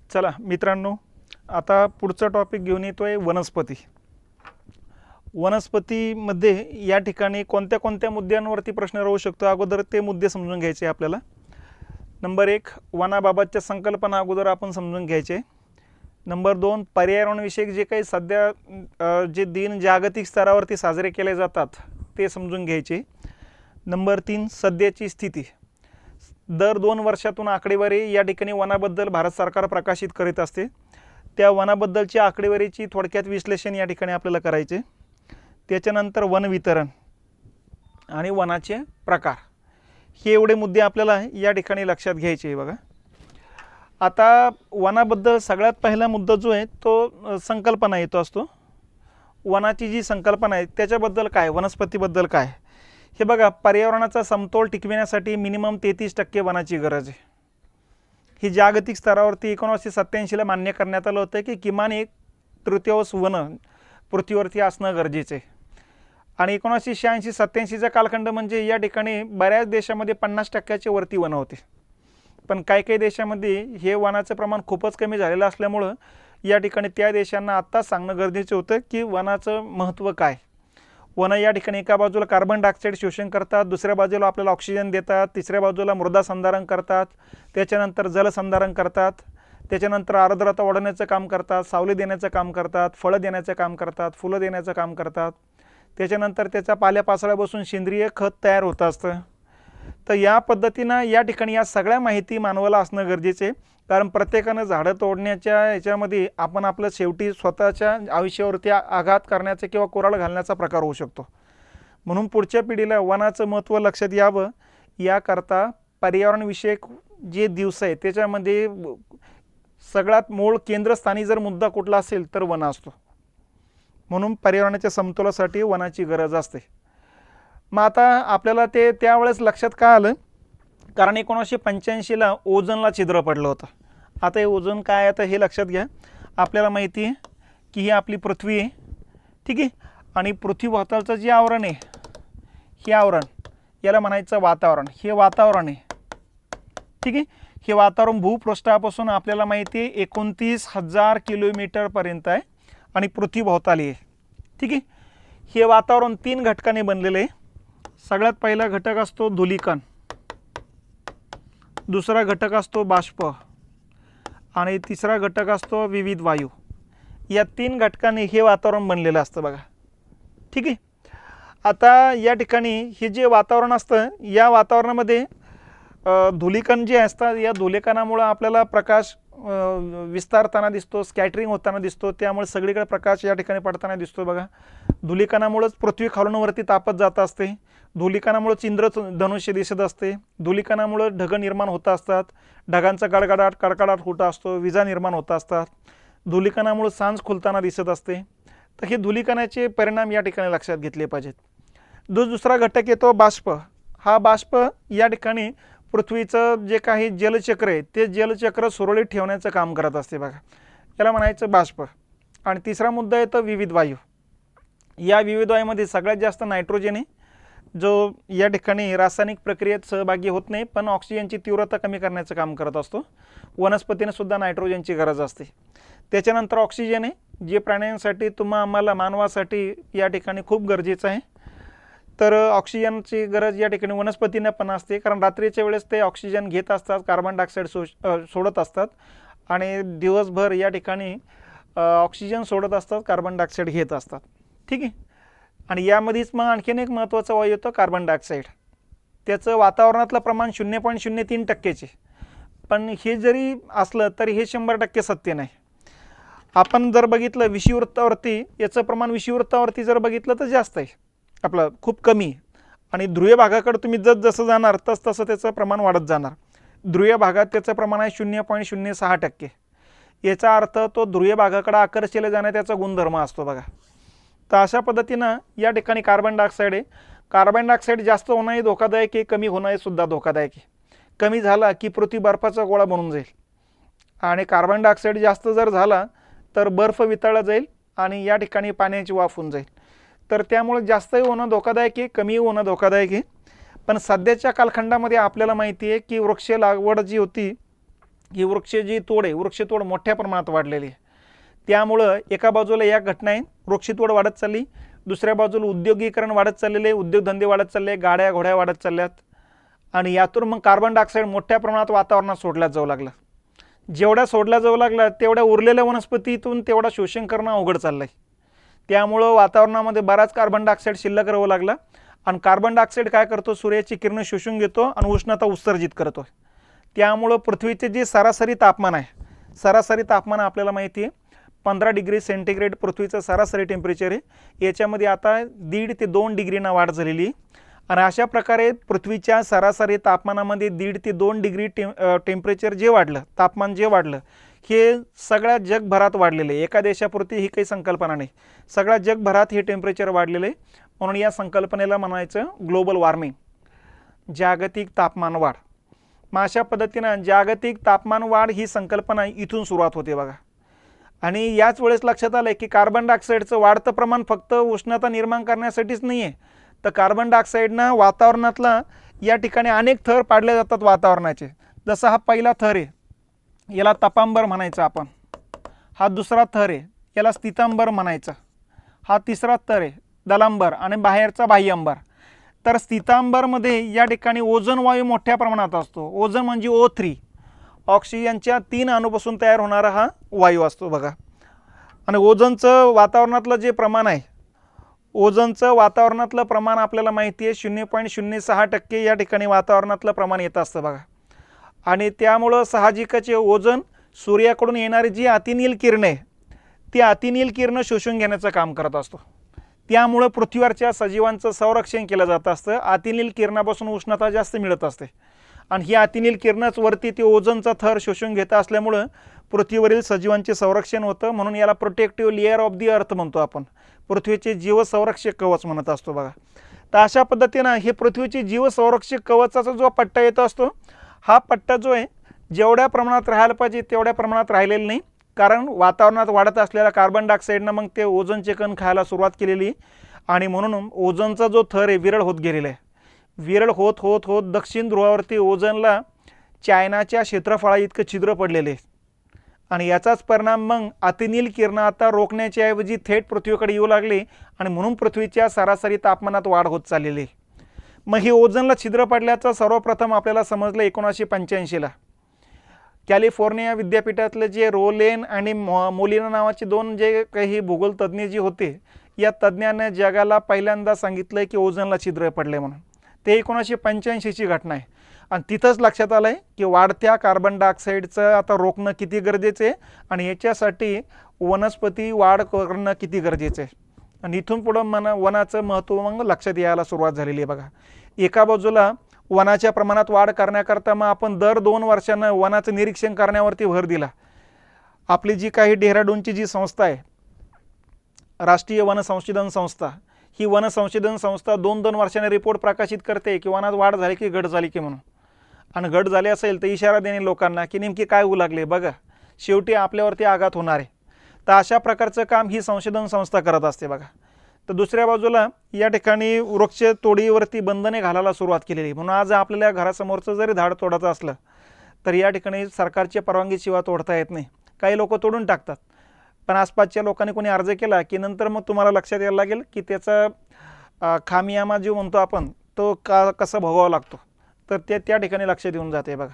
चला मित्रांनो, आता पुढचा टॉपिक घेऊन येतोय वनस्पती. वनस्पतीमध्ये या ठिकाणी कोणत्या कोणत्या मुद्द्यांवरती प्रश्न राहू शकतो, अगोदर ते मुद्दे समजून घ्यायचे आपल्याला. नंबर 1, वनाबाबतच्या संकल्पना अगोदर आपण समजून घ्यायचे. नंबर 2, पर्यावरणविषयक जे काही सध्या जे दिन जागतिक स्तरावरती साजरे केले जातात ते समजून घ्यायचे. नंबर 3, सध्याची स्थिती. दर 2 वर्षातून आकडेवारी या ठिकाणी वनाबद्दल भारत सरकार प्रकाशित करीत असते. त्या वनाबद्दलची आकडेवारीची थोडक्यात विश्लेषण या ठिकाणी आपल्याला करायचे. त्याच्यानंतर वन वितरण आणि वनाचे प्रकार, हे एवढे मुद्दे आपल्याला या ठिकाणी लक्षात घ्यायचे. बघा, आता वनाबद्दल सगळ्यात पहिला मुद्दा जो आहे तो संकल्पना येतो असतो. वनाची जी संकल्पना आहे त्याच्याबद्दल काय, वनस्पतीबद्दल काय. हे बघा, पर्यावरणाचा समतोल टिकविण्यासाठी मिनिमम 33% वनाची गरज आहे. ही जागतिक स्तरावरती 1987ला मान्य करण्यात आलं होतं की किमान 1/3 वन पृथ्वीवरती असणं गरजेचं आहे. आणि 1986-87चा कालखंड म्हणजे या ठिकाणी बऱ्याच देशामध्ये 50%च्या वरती वनं होते. पण काही काही देशामध्ये हे वनाचं प्रमाण खूपच कमी झालेलं असल्यामुळं या ठिकाणी त्या देशांना आत्ताच सांगणं गरजेचं होतं की वनाचं महत्त्व काय. वनं या ठिकाणी एका बाजूला कार्बन डायऑक्साईड शोषण करतात, दुसऱ्या बाजूला आपल्याला ऑक्सिजन देतात, तिसऱ्या बाजूला मृदा संधारण करतात, त्याच्यानंतर जलसंधारण करतात, त्याच्यानंतर आर्द्रता वाढवण्याचं काम करतात, सावली देण्याचं काम करतात, फळं देण्याचं काम करतात, फुलं देण्याचं काम करतात. त्याच्यानंतर त्याचा पाल्यापाचोळ्या बसून सेंद्रिय खत तयार होत असतं. तर या पद्धतीनं या ठिकाणी या सगळ्या माहिती मानवाला असणं गरजेचं आहे. कारण प्रत्येकानं झाडं तोडण्याच्या याच्यामध्ये आपण आपलं शेवटी स्वतःच्या आयुष्यावरती आघात करण्याचा किंवा कोराड घालण्याचा प्रकार होऊ शकतो. म्हणून पुढच्या पिढीला वनाचं महत्त्व लक्षात यावं याकरता पर्यावरणविषयक जे दिवस आहे त्याच्यामध्ये सगळ्यात मूळ केंद्रस्थानी जर मुद्दा कुठला असेल तर वन असतो. म्हणून पर्यावरणाच्या समतोलासाठी वनाची गरज असते. मग आता आपल्याला ते त्यावेळेस लक्षात का आलं, कारण 1985ला ओझोनला छिद्र पडलं होतं. आता हे ओझोन काय आहे तर हे लक्षात घ्या. आपल्याला माहिती आहे की ही आपली पृथ्वी आहे, ठीक आहे. आणि पृथ्वीभोवतालचं जे आवरण आहे हे आवरण याला म्हणायचं वातावरण. हे वातावरण आहे, ठीक आहे. हे वातावरण भूपृष्ठापासून आपल्याला माहिती आहे 29,000 किलोमीटरपर्यंत आहे आणि पृथ्वीभोवताली आहे, ठीक आहे. हे वातावरण 3 घटकांनी बनलेलं आहे. सगळ्यात पहिला घटक असतो धूलिकण, दुसरा घटक असतो बाष्प आणि तिसरा घटक असतो विविध वायू. या 3 घटकांनी हे वातावरण बनलेलं असतं बघा, ठीक आहे. आता या ठिकाणी हे जे वातावरण असतं या वातावरणामध्ये धूलिकण जे असतात, या धूलिकणामुळं आपल्याला प्रकाश विस्तारताना दिसतो, स्कॅटरिंग होताना दिसतो, त्यामुळे सगळीकडे प्रकाश या ठिकाणी पडताना दिसतो. बघा, धूलिकणामुळेच पृथ्वी खालून वरती तापत जात असते, धूलिकणामुळेच इंद्रधनुष्य दिसत असते, धूलिकणामुळे ढग निर्माण होत असतात, ढगांचा गडगडाट कडकडाट होत असतो, विजा निर्माण होत असतात, धूलिकणामुळे सांज खुलताना दिसत असते. तर हे धूलिकणाचे परिणाम या ठिकाणी लक्षात घेतले पाहिजेत. दुसरा घटक येतो बाष्प. हा बाष्प या ठिकाणी पृथ्वीचं जे काही जलचक्र आहे ते जलचक्र सुरळीत ठेवण्याचं काम करत असते बघा, याला म्हणायचं बाष्प. आणि तिसरा मुद्दा येतो विविध वायू. या विविध वायूमध्ये सगळ्यात जास्त नायट्रोजन आहे, जो या ठिकाणी रासायनिक प्रक्रियेत सहभागी होत नाही पण ऑक्सिजनची तीव्रता कमी करण्याचं काम करत असतो. वनस्पतीने सुद्धा नायट्रोजनची गरज असते. त्याच्यानंतर ऑक्सिजन आहे, जे प्राण्यांसाठी आम्हाला मानवासाठी या ठिकाणी खूप गरजेचं आहे. तर ऑक्सिजनची गरज या ठिकाणी वनस्पतींना पण असते, कारण रात्रीच्या वेळेस ते ऑक्सिजन घेत असतात, कार्बन डायऑक्साईड सोडत असतात आणि दिवसभर या ठिकाणी ऑक्सिजन सोडत असतात, कार्बन डायऑक्साईड घेत असतात, ठीक आहे. आणि यामध्येच मग आणखीन एक महत्त्वाचा वायू येतो कार्बन डायऑक्साईड. त्याचं वातावरणातलं प्रमाण 0.03%चे. पण हे जरी असलं तरी हे 100% सत्य नाही. आपण जर बघितलं विषुववृत्तावरती याचं प्रमाण विषुववृत्तावरती जर बघितलं तर जास्त आहे, आपलं खूप कमी. आणि ध्रुवीय भागाकडे तुम्ही जसं जाणार तसं त्याचं प्रमाण वाढत जाणार. ध्रुवीय भागात त्याचं प्रमाण आहे 0.06%. याचा अर्थ तो ध्रुवीय भागाकडे आकर्षिले जाणे त्याचा गुणधर्म असतो बघा. तर अशा पद्धतीनं या ठिकाणी कार्बन डायऑक्साईड आहे. कार्बन डायऑक्साईड जास्त होणंही धोकादायक आहे, कमी होणंही सुद्धा धोकादायक आहे. कमी झाला की पृथ्वी बर्फाचा गोळा बनून जाईल आणि कार्बन डायऑक्साईड जास्त जर झाला तर बर्फ वितळला जाईल आणि या ठिकाणी पाण्याची वाफ होऊन जाईल. तर त्यामुळे जास्तही होणं धोकादायक आहे, कमी होणं धोकादायक आहे. पण सध्याच्या कालखंडामध्ये आपल्याला माहिती आहे की वृक्ष लागवड जी होती ही जी तोड आहे, वृक्षतोड मोठ्या प्रमाणात वाढलेली आहे. त्यामुळं एका बाजूला या घटना आहे, वृक्षतोड वाढत चालली, दुसऱ्या बाजूला उद्योगीकरण वाढत चाललेले, उद्योगधंदे वाढत चालले, गाड्या घोड्या वाढत चालल्यात आणि यातून मग कार्बन डायऑक्साईड मोठ्या प्रमाणात वातावरणात सोडला जाऊ लागला. जेवढा सोडला जाऊ लागला तेवढ्या उरलेल्या वनस्पतीतून तेवढा शोषण करणं अवघड चाललं आहे. त्यामुळं वातावरणामध्ये बराच कार्बन डायऑक्साईड शिल्लक राहू लागला आणि कार्बन डायऑक्साईड काय करतो, सूर्याची किरणं शोषून घेतो आणि उष्णता उत्सर्जित करतो. त्यामुळं पृथ्वीचे जे सरासरी तापमान आहे, सरासरी तापमान आपल्याला माहिती आहे 15 डिग्री सेंटीग्रेड पृथ्वीचं सरासरी टेम्परेचर आहे. याच्यामध्ये आता 1.5 ते 2 डिग्रीना वाढ झालेली आहे आणि अशा प्रकारे पृथ्वीच्या सरासरी तापमानामध्ये 1.5 ते 2 डिग्री टेम्परेचर जे वाढलं, तापमान जे वाढलं, हे सगळ्या जगभरात वाढलेलं आहे. एका देशापुरती ही काही संकल्पना नाही, सगळ्या जगभरात हे टेम्परेचर वाढलेलं आहे. म्हणून या संकल्पनेला म्हणायचं ग्लोबल वॉर्मिंग, जागतिक तापमान वाढ. मग अशा पद्धतीनं जागतिक तापमान वाढ ही संकल्पना इथून सुरुवात होते बघा. आणि याच वेळेस लक्षात आलं की कार्बन डायऑक्साईडचं वाढतं प्रमाण फक्त उष्णता निर्माण करण्यासाठीच नाही आहे, तर कार्बन डायऑक्साईडनं वातावरणातला या ठिकाणी अनेक थर पाडले जातात वातावरणाचे. जसा हा पहिला थर आहे, याला तपांबर म्हणायचं आपण. हा दुसरा थर आहे, याला स्थितांबर म्हणायचं. हा तिसरा थर आहे दलांबर आणि बाहेरचा बाह्यांबर. तर स्थितांबरमध्ये या ठिकाणी ओझोन वायू मोठ्या प्रमाणात असतो. ओझोन म्हणजे O3, ऑक्सिजनच्या 3 अणूपासून तयार होणारा हा वायू असतो बघा. आणि ओझोनचं वातावरणातलं जे प्रमाण आहे, ओझोनचं वातावरणातलं प्रमाण आपल्याला माहिती आहे 0.06% या ठिकाणी वातावरणातलं प्रमाण येत असतं बघा. आणि त्यामुळं साहजिकच ओझोन सूर्याकडून येणारी जी अतिनील किरणं आहे, ती अतिनील किरणं शोषून घेण्याचं काम करत असतो. त्यामुळं पृथ्वीवरच्या सजीवांचं संरक्षण केलं जात असतं. अतिनील किरणापासून उष्णता जास्त मिळत असते आणि ही अतिनील किरणच वरती ते ओझोनचा थर शोषून घेत असल्यामुळं पृथ्वीवरील सजीवांचे संरक्षण होतं. म्हणून याला प्रोटेक्टिव्ह लेअर ऑफ दी अर्थ म्हणतो आपण, पृथ्वीचे जीवसंरक्षक कवच म्हणत असतो बघा. तर अशा पद्धतीनं हे पृथ्वीचे जीवसंरक्षक कवचाचा जो पट्टा येतो असतो, हा पट्टा जो आहे जेवढ्या प्रमाणात राहायला पाहिजे तेवढ्या प्रमाणात राहिलेलं नाही. कारण वातावरणात वाढत असलेल्या कार्बन डायऑक्साईडनं मग ते ओझोनचे कण खायला सुरुवात केलेली आणि म्हणून ओझोनचा जो थर आहे विरळ होत गेलेला आहे. विरळ होत होत होत दक्षिण ध्रुवावरती ओझोनला चायनाच्या क्षेत्रफळा इतकं छिद्र पडलेले आणि याचाच परिणाम मग अतिनील किरणं आता रोखण्याच्या ऐवजी थेट पृथ्वीकडे येऊ लागले आणि म्हणून पृथ्वीच्या सरासरी तापमानात वाढ होत चाललेली. मग ही ओझोनला छिद्र पडल्याचं सर्वप्रथम आपल्याला समजलं 1985ला. कॅलिफोर्निया विद्यापीठातले जे रोलेन आणि मोलिना नावाचे 2 जे काही भूगोल तज्ज्ञ जे होते, या तज्ज्ञांनी जगाला पहिल्यांदा सांगितलं की ओझोनला छिद्र पडले म्हणून. ते 1985ची घटना आहे आणि तिथंच लक्षात आलं आहे की वाढत्या कार्बन डायऑक्साईडचं आता रोखणं किती गरजेचं आहे आणि याच्यासाठी वनस्पती वाढ करणं किती गरजेचं आहे. आणि इथून पुढं वनाचं महत्त्व मग लक्षात यायला सुरुवात झालेली आहे बघा. एका बाजूला वनाच्या प्रमाणात वाढ करण्याकरता मग आपण दर 2 वर्षांना वनाचं निरीक्षण करण्यावरती भर दिला. आपली जी काही डेहराडूनची जी संस्था आहे, राष्ट्रीय वन संशोधन संस्था, ही वन संशोधन संस्था 2-2 वर्षांनी रिपोर्ट प्रकाशित करते की वनात वाढ झाली की घट झाली की म्हणून. आणि घट झाली असेल तर इशारा देणे लोकांना की नेमकी काय होऊ लागले बघा, शेवटी आपल्यावरती आघात होणार आहे. तर अशा प्रकारचं काम ही संशोधन संस्था करत असते बघा. तर दुसऱ्या बाजूला या ठिकाणी वृक्ष तोडीवरती बंधने घालायला सुरुवात केलेली. म्हणून आज आपल्याला घरासमोरचं जरी झाड तोडायचं असलं तर या ठिकाणी सरकारच्या परवानगीशिवाय तोडता येत नाही. काही लोक तोडून टाकतात, पण आसपासच्या लोकांनी कोणी अर्ज केला की नंतर मग तुम्हाला लक्षात यायला लागेल की त्याचा खामियामा जो म्हणतो आपण तो कसा भोगावा लागतो, तर ते त्या ठिकाणी लक्षात येऊन जाते बघा.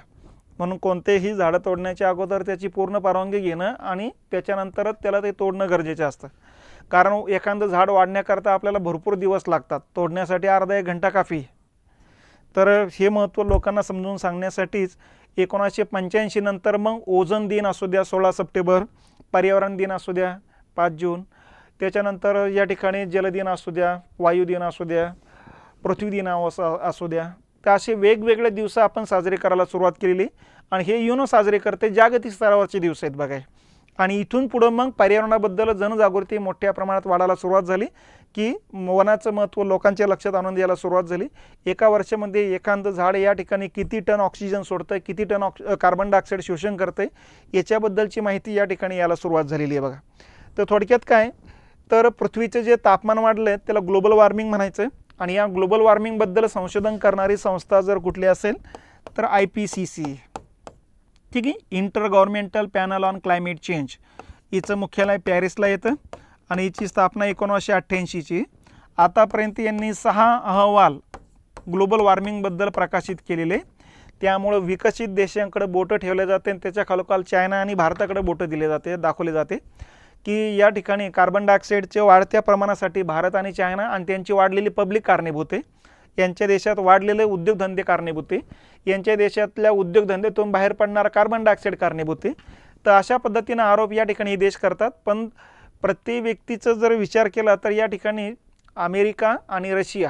म्हणून कोणतेही झाडं तोडण्याच्या अगोदर त्याची पूर्ण परवानगी घेणं आणि त्याच्यानंतरच त्याला ते तोडणं गरजेचं असतं. कारण एखादं झाड वाढण्याकरता आपल्याला भरपूर दिवस लागतात, तोडण्यासाठी अर्धा 1 घंटा काफी. तर हे महत्त्व लोकांना समजून सांगण्यासाठीच 1985 नंतर मग ओझोन दिन असू द्या 16 सप्टेंबर, पर्यावरण दिन असू द्या 5 जून, त्याच्यानंतर या ठिकाणी जलदिन असू द्या, वायुदिन असू द्या, पृथ्वी दिन असू द्या, तर असे वेगवेगळे दिवस आपण साजरे करायला सुरुवात केलेली. आणि हे युनो साजरे करते, जागतिक स्तरावरचे दिवस आहेत बघा. आणि इथून पुढं मग पर्यावरणाबद्दल जनजागृती मोठ्या प्रमाणात वाढायला सुरुवात झाली की वनाचं महत्त्व लोकांच्या लक्षात आणून द्यायला सुरुवात झाली. एका वर्षामध्ये एखादं झाड या ठिकाणी किती टन ऑक्सिजन सोडतं, किती टन कार्बन डायऑक्साईड शोषण करतं, याच्याबद्दलची माहिती या ठिकाणी यायला सुरुवात झालेली आहे बघा. तर थोडक्यात काय, तर पृथ्वीचं जे तापमान वाढलं आहे त्याला ग्लोबल वॉर्मिंग म्हणायचं. आणि या ग्लोबल वॉर्मिंगबद्दल संशोधन करणारी संस्था जर कुठली असेल तर IPCC, ठीक आहे. Inter governmental panel on climate change, हिचं मुख्यालय पॅरिसला येतं आणि हिची स्थापना 1988ची. आतापर्यंत यांनी 6 अहवाल ग्लोबल वॉर्मिंगबद्दल प्रकाशित केलेले. त्यामुळं विकसित देशांकडे बोटं ठेवले जाते आणि त्याच्या खालोखाल चायना आणि भारताकडे बोटं दिले जाते, दाखवले जाते की या ठिकाणी कार्बन डायऑक्साईडच्या वाढत्या प्रमाणासाठी भारत आणि चायना आणि त्यांची वाढलेली पब्लिक कारणीभूत आहे. यांच्या देशात वाढलेले उद्योगधंदे कारणीभूत आहे. यांच्या देशातल्या उद्योगधंद्यातून बाहेर पडणारा कार्बन डायऑक्साईड कारणीभूत आहे. तर अशा पद्धतीनं आरोप या ठिकाणी हे देश करतात. पण प्रत्येक व्यक्तीचा जर विचार केला तर या ठिकाणी अमेरिका आणि रशिया,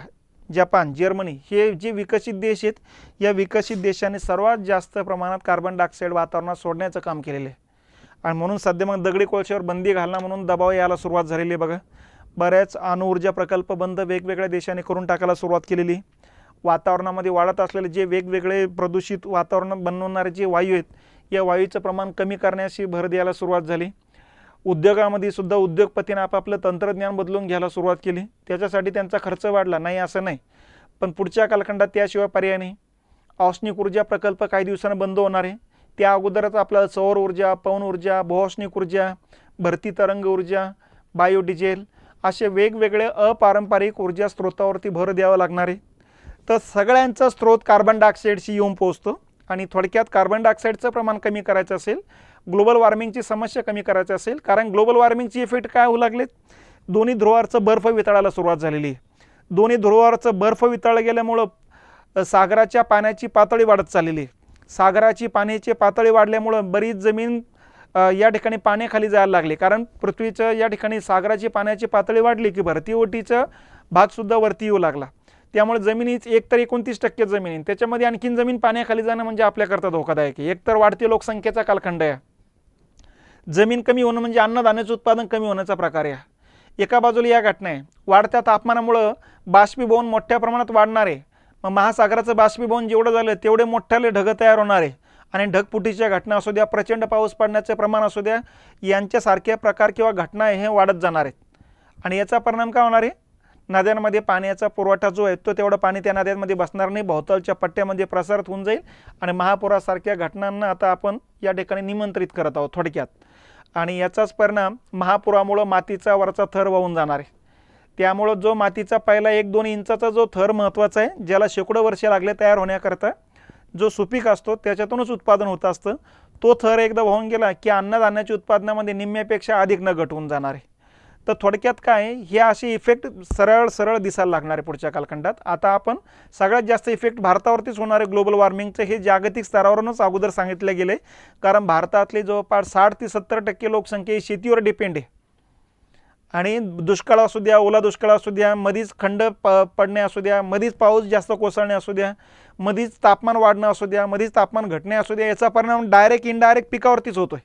जपान, जर्मनी हे जे विकसित देश आहेत, या विकसित देशाने सर्वात जास्त प्रमाणात कार्बन डायऑक्साईड वातावरणात सोडण्याचं काम केलेलं आहे. आणि म्हणून सध्या मग दगडी कोळशावर बंदी घालणं म्हणून दबाव यायला सुरुवात झालेली आहे. बघा, बऱ्याच अणुऊर्जा प्रकल्प बंद वेगवेगळ्या देशांनी करून टाकायला सुरुवात केलेली. वातावरणामध्ये वाढत असलेले जे वेगवेगळे प्रदूषित वातावरण बनवणारे जे वायू आहेत, या वायूचं प्रमाण कमी करण्याची भर द्यायला सुरुवात झाली. उद्योगामध्ये सुद्धा उद्योगपतींनी आपापलं तंत्रज्ञान बदलून घ्यायला सुरुवात केली. त्याच्यासाठी त्यांचा खर्च वाढला नाही असं नाही, पण पुढच्या कालखंडात त्याशिवाय पर्याय नाही. औष्णिक ऊर्जा प्रकल्प काही दिवसांनी बंद होणार आहे. त्या अगोदरच आपल्याला सौर ऊर्जा, पवन ऊर्जा, भूऔष्णिक ऊर्जा, भरती तरंग ऊर्जा, बायोडिझेल असे वेगवेगळे अपारंपरिक ऊर्जा स्रोतावरती भर द्यावा लागणार आहे. तर सगळ्यांचा स्रोत कार्बन डायऑक्साईडशी येऊन पोहोचतो. आणि थोडक्यात कार्बन डायऑक्साईडचं प्रमाण कमी करायचं असेल, ग्लोबल वॉर्मिंगची समस्या कमी करायची असेल, कारण ग्लोबल वॉर्मिंगची इफेक्ट काय होऊ लागलेत, दोन्ही ध्रुवावरचं बर्फ वितळायला सुरुवात झालेली आहे. दोन्ही ध्रुवावरचं बर्फ वितळलं गेल्यामुळं सागराच्या पाण्याची पातळी वाढत चाललेली आहे. सागराची पाण्याची पातळी वाढल्यामुळं बरीच जमीन या ठिकाणी पाण्याखाली जायला लागली. कारण पृथ्वीचं या ठिकाणी सागराची पाण्याची पातळी वाढली की भरती ओटीचा भागसुद्धा वरती येऊ लागला. त्यामुळे जमिनीच एकतर 29% जमीन, त्याच्यामध्ये आणखीन जमीन पाण्याखाली जाणं म्हणजे आपल्याकरता धोकादायक आहे. एकतर वाढती लोकसंख्येचा कालखंड आहे, जमीन कमी होणं म्हणजे अन्नधान्याचं उत्पादन कमी होण्याचा प्रकार आहे. एका बाजूला या घटना आहे, वाढत्या तापमानामुळं बाष्पीभवन मोठ्या प्रमाणात वाढणार आहे. मग महासागराचं बाष्पीभवन जेवढं झालं तेवढे मोठ्याले ढग तयार होणार आहे आणि ढगफुटीच्या घटना असू द्या, प्रचंड पाऊस पडण्याचे प्रमाण असू द्या, यांच्यासारखे प्रकार किंवा घटना हे वाढत जाणार आहेत. आणि याचा परिणाम काय होणार आहे, नद्यांमध्ये पाण्याचा पुरवठा जो आहे तो तेवढं पाणी त्या नद्यांमध्ये बसणार नाही, भोवतालच्या पट्ट्यामध्ये प्रसारित होऊन जाईल आणि महापुरासारख्या घटनांना आता आपण या ठिकाणी निमंत्रित करत आहोत थोडक्यात. आणि याचाच परिणाम महापुरामुळं मातीचा वरचा थर वाहून जाणार आहे. त्यामुळं जो मातीचा पहिला 1-2 इंचाचा जो थर महत्त्वाचा आहे, ज्याला शेकडो वर्षे लागले तयार होण्याकरता, जो सुपीक असतो त्याच्यातूनच उत्पादन होत असतं, तो थर एकदा वाहून गेला की अन्नधान्याच्या उत्पादनामध्ये निम्म्यापेक्षा अधिक न घट होऊन जाणार आहे. तर थोडक्यात काय, हे असे इफेक्ट सरळ दिसायला लागणार आहे पुढच्या कालखंडात. आता आपण सगळ्यात जास्त इफेक्ट भारतावरतीच होणार आहे ग्लोबल वॉर्मिंगचं, हे जागतिक स्तरावरूनच अगोदर सांगितलं गेलं आहे. कारण भारतातले जवळपास 60 ते 70% लोकसंख्या ही शेतीवर डिपेंड आहे. आणि दुष्काळ असू द्या, ओला दुष्काळ असू द्या, मधीच खंड पडणे असू द्या, मधीच पाऊस जास्त कोसळणे असू द्या, मधीच तापमान वाढणं असू द्या, मधीच तापमान घटणे असू द्या, याचा परिणाम डायरेक्ट इनडायरेक्ट पिकावरतीच होतोय.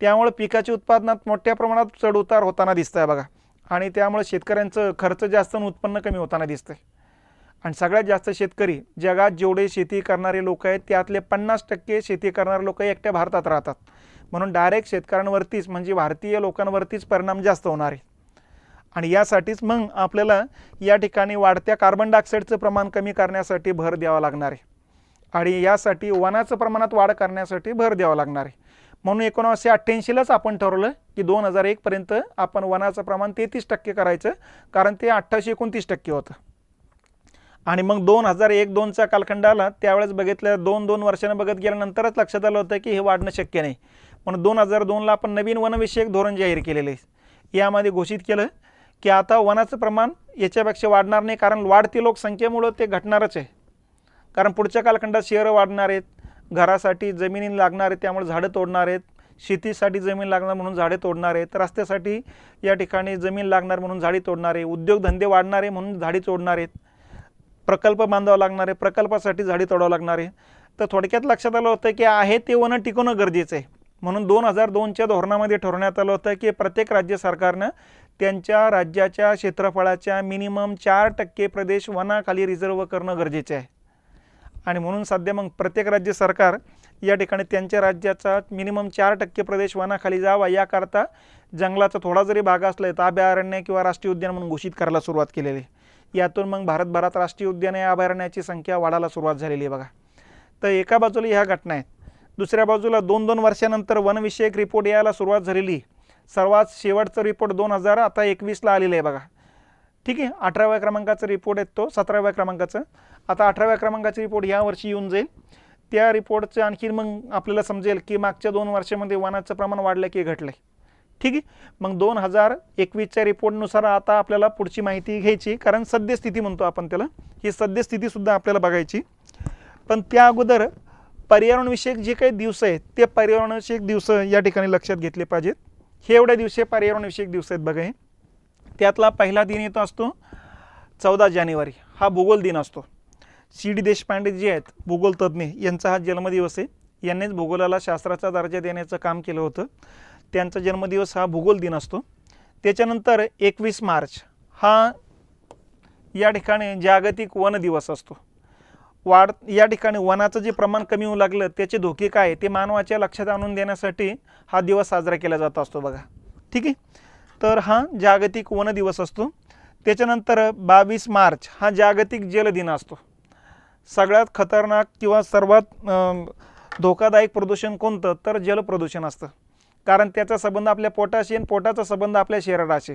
त्यामुळे पिकाच्या उत्पादनात मोठ्या प्रमाणात चढउतार होताना दिसत आहे बघा. आणि त्यामुळे शेतकऱ्यांचं खर्च जास्त आणि उत्पन्न कमी होताना दिसतंय. आणि सगळ्यात जास्त शेतकरी जगात जेवढे शेती करणारे लोक आहेत त्यातले 50% शेती करणारे लोक एकट्या भारतात राहतात. म्हणून डायरेक्ट शेतकऱ्यांवरतीच म्हणजे भारतीय लोकांवरतीच परिणाम जास्त होणार आहे. आणि यासाठीच मग आपल्याला या ठिकाणी वाढत्या कार्बन डायऑक्साईडचं प्रमाण कमी करण्यासाठी भर द्यावा लागणार आहे. आणि यासाठी वनाचं प्रमाणात वाढ करण्यासाठी भर द्यावा लागणार आहे. म्हणून 1988लाच आपण ठरवलं की 2001 पर्यंत आपण वनाचं प्रमाण 33% करायचं, कारण ते 28-29% होतं. आणि मग 2001-2चा कालखंड आला, त्यावेळेस बघितलं 2 वर्षानं बघत गेल्यानंतरच लक्षात आलं होतं की हे वाढणं शक्य नाही. म्हणून 2002ला आपण नवीन वनविषयक धोरण जाहीर केलेलं आहे. यामध्ये घोषित केलं की आता वनाचं प्रमाण याच्यापेक्षा वाढणार नाही, कारण वाढती लोकसंख्येमुळं ते घटणारच आहे. कारण पुढच्या कालखंडात शहरं वाढणार आहेत, घरासाठी जमिनी लागणार आहेत त्यामुळे झाडं तोडणार आहेत, शेतीसाठी जमीन लागणार म्हणून झाडे तोडणार आहेत, रस्त्यासाठी या ठिकाणी जमीन लागणार म्हणून झाडी तोडणार आहे, उद्योगधंदे वाढणारे म्हणून झाडी तोडणार आहेत, प्रकल्प बांधावा लागणार आहे, प्रकल्पासाठी झाडी तोडावं लागणार आहे. तर थोडक्यात लक्षात आलं होतं की आहे ते वन टिकवणं गरजेचं आहे. म्हणून 2002च्या धोरणामध्ये ठरवण्यात आलं होतं की प्रत्येक राज्य सरकारनं त्यांच्या राज्याच्या क्षेत्रफळाच्या मिनिमम 4% प्रदेश वनाखाली रिझर्व करणं गरजेचं आहे. आणि म्हणून सध्या मग प्रत्येक राज्य सरकार या ठिकाणी त्यांच्या राज्याचा मिनिमम 4% प्रदेश वनाखाली जावा याकरता जंगलाचा थोडा जरी भाग असला तर अभयारण्य किंवा राष्ट्रीय उद्यान म्हणून घोषित करायला सुरुवात केलेली आहे. यातून मग भारतभरात राष्ट्रीय उद्याने अभयारण्याची संख्या वाढायला सुरुवात झालेली आहे बघा. तर एका बाजूला ह्या घटना आहेत, दुसऱ्या बाजूला 2-2 वर्षानंतर वनविषयक रिपोर्ट यायला सुरुवात झालेली. सर्वात शेवटचा रिपोर्ट 2021ला आलेला आहे बघा. ठीक आहे, 18व्या क्रमांकाचा रिपोर्ट आहे तो, 17व्या क्रमांकाचा. आता 18व्या क्रमांकाचा रिपोर्ट या वर्षी येऊन जाईल. त्या रिपोर्टचं आणखी मग आपल्याला समजेल की मागच्या 2 वर्षामध्ये वनाचं प्रमाण वाढलं की घटलं. ठीक आहे, मग 2021च्या रिपोर्टनुसार आता आपल्याला पुढची माहिती घ्यायची, कारण सद्यस्थिती म्हणतो आपण त्याला, ही सद्यस्थितीसुद्धा आपल्याला बघायची. पण त्या अगोदर पर्यावरणविषयक जे काही दिवस आहेत ते पर्यावरणविषयक दिवस या ठिकाणी लक्षात घेतले पाहिजेत. हे एवढ्या दिवशी पर्यावरणविषयक दिवस आहेत बघा. हे त्यातला पहिला दिन येतो असतो 14 जानेवारी, हा भूगोल दिन असतो. C.D. देशपांडे जे आहेत भूगोल तज्ज्ञ, यांचा हा जन्मदिवस आहे. यांनीच भूगोलाला शास्त्राचा दर्जा देण्याचं काम केलं होतं. त्यांचा जन्मदिवस हा भूगोल दिन असतो. त्याच्यानंतर 21 मार्च हा या ठिकाणी जागतिक वन दिवस असतो. या ठिकाणी वनाचं जे प्रमाण कमी होऊ लागलं त्याचे धोके काय ते मानवाच्या लक्षात आणून देण्यासाठी हा दिवस साजरा केला जात असतो बघा. ठीक आहे, तर हा जागतिक वन दिवस असतो. त्याच्यानंतर 22 मार्च हा जागतिक जल दिन असतो. सगळ्यात खतरनाक किंवा सर्वात धोकादायक प्रदूषण कोणतं, तर जल प्रदूषण असतं. कारण त्याचा संबंध आपल्या पोटाशी आणि पोटाचा संबंध आपल्या शरीराशी.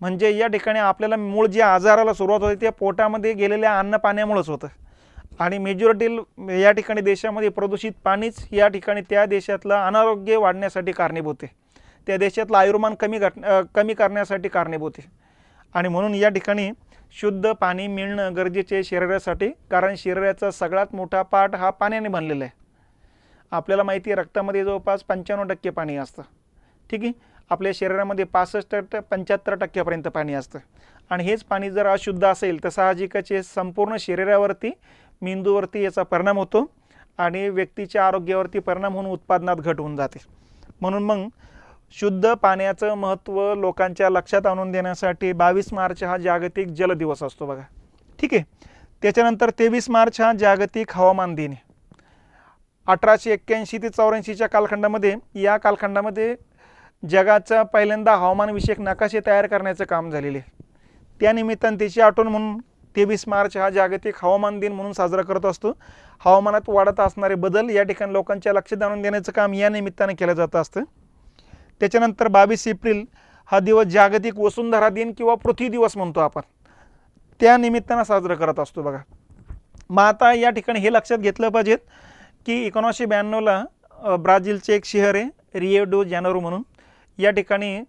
म्हणजे या ठिकाणी आपल्याला मूळ जे आजाराला सुरुवात होते त्या पोटामध्ये गेलेल्या अन्न पाण्यामुळेच होतं. आणि मेजॉरिटी या ठिकाणी देशामध्ये प्रदूषित पाणीच या ठिकाणी त्या देशातलं अनारोग्य वाढण्यासाठी कारणीभूत आहे, त्या देशातलं आयुर्मान कमी करण्यासाठी कारणीभूत आहे. आणि म्हणून या ठिकाणी शुद्ध पाणी मिळणं गरजेचे आहे शरीरासाठी, कारण शरीराचा सगळ्यात मोठा पार्ट हा पाण्याने बनलेला आहे. आपल्याला माहिती आहे रक्तामध्ये जवळपास 95% पाणी असतं. ठीक आहे, आपल्या शरीरामध्ये 65-75% पाणी असतं. आणि हेच पाणी जर अशुद्ध असेल तर साहजिकच संपूर्ण शरीरावरती, मेंदूवरती याचा परिणाम होतो आणि व्यक्तीच्या आरोग्यावरती परिणाम होऊन उत्पादनात घट होऊन जाते. म्हणून मग शुद्ध पाण्याचं महत्त्व लोकांच्या लक्षात आणून देण्यासाठी 22 मार्च हा जागतिक जल दिवस असतो बघा. ठीक आहे, त्याच्यानंतर 23 मार्च हा जागतिक हवामान दिन आहे. 1881 ते 84च्या कालखंडामध्ये, या कालखंडामध्ये जगाचा पहिल्यांदा हवामानविषयक नकाशे तयार करण्याचं काम झालेले आहे. त्यानिमित्ताने त्याची आठवण म्हणून 23 मार्च हा जागतिक हवामान दिन म्हणून साजरा करत असतो. हवामानात वाढत असणारे बदल या ठिकाणी लोकांच्या लक्षात आणून देण्याचं काम या निमित्ताने केलं जात असतं. त्याच्यानंतर 22 एप्रिल हा दिवस जागतिक वसुंधरा दिन किंवा पृथ्वी दिवस म्हणतो आपण, त्या निमित्तानं साजरा करत असतो बघा. मग आता या ठिकाणी हे लक्षात घेतलं पाहिजेत की 1992ला ब्राझीलचे एक शहर आहे रिओ डी जानेरो म्हणून, या ठिकाणी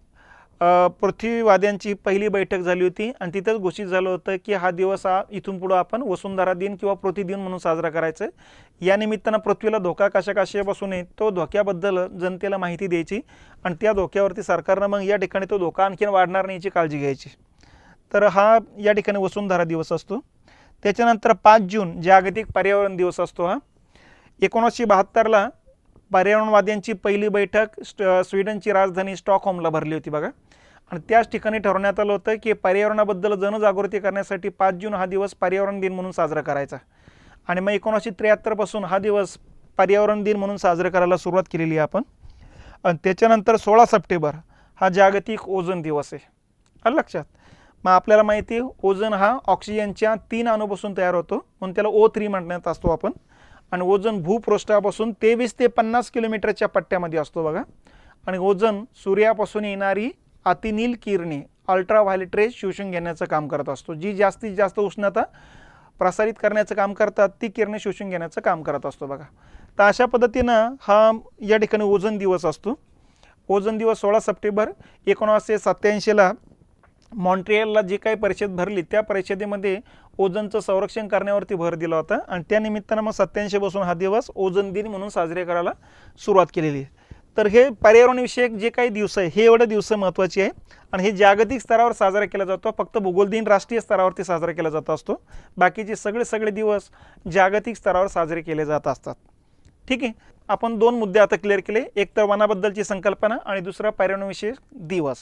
पृथ्वीवाद्यांची पहिली बैठक झाली होती आणि तिथंच घोषित झालं होतं की हा दिवस इथून पुढं आपण वसुंधरा दिन किंवा पृथ्वी दिन म्हणून साजरा करायचा आहे. या निमित्तानं पृथ्वीला धोका कशा बसून नये तो धोक्याबद्दल जनतेला माहिती द्यायची आणि त्या धोक्यावरती सरकारनं मग या ठिकाणी तो धोका आणखीन वाढणार नाही याची काळजी घ्यायची. तर हा या ठिकाणी वसुंधरा दिवस असतो. त्याच्यानंतर 5 जून जागतिक पर्यावरण दिवस असतो. हा 1972ला पर्यावरणवाद्यांची पहिली बैठक स्वीडनची राजधानी स्टॉकहोमला भरली होती बघा. आणि त्याच ठिकाणी ठरवण्यात आलं होतं की पर्यावरणाबद्दल जनजागृती करण्यासाठी 5 जून हा दिवस पर्यावरण दिन म्हणून साजरा करायचा. आणि मग 1973 पासून हा दिवस पर्यावरण दिन म्हणून साजरा करायला सुरुवात केलेली आहे आपण. आणि त्याच्यानंतर 16 सप्टेंबर हा जागतिक ओझोन दिवस आहे. आलं लक्षात. मग आपल्याला माहिती आहे ओझोन हा ऑक्सिजनच्या 3 अणूपासून तयार होतो, म्हणून त्याला O3 म्हणण्यात असतो आपण. आणि ओझोन भूपृष्ठापासून 23 ते 50 किलोमीटरच्या पट्ट्यामध्ये असतो बघा. आणि ओझोन सूर्यापासून येणारी अतिनील किरणे अल्ट्राव्हायोलेट रेज शोषून घेण्याचं काम करत असतो. जी जास्तीत जास्त उष्णता प्रसारित करण्याचं काम करतात ती किरणे शोषून घेण्याचं काम करत असतो बघा. तर अशा पद्धतीनं हा या ठिकाणी ओझोन दिवस असतो. ओझोन दिवस 16 सप्टेंबर 1987ला मॉन्ट्रियलला जी काही परिषद भरली त्या परिषदेमध्ये ओझोनचं संरक्षण करण्यावरती भर दिला होता. आणि त्यानिमित्तानं मग 87 पासून हा दिवस ओझोन दिन म्हणून साजरे करायला सुरुवात केलेली आहे. तर हे पर्यावरणविषयक जे काही दिवस आहे हे एवढे दिवस महत्त्वाचे आहे आणि हे जागतिक स्तरावर साजरा केला जातो. फक्त भूगोल दिन राष्ट्रीय स्तरावरती साजरा केला जात असतो. बाकीचे सगळे दिवस जागतिक स्तरावर साजरे केले जात असतात. ठीक आहे, आपण 2 मुद्दे आता क्लिअर केले. एक तर वनाबद्दलची संकल्पना आणि दुसरा पर्यावरणविषयक दिवस.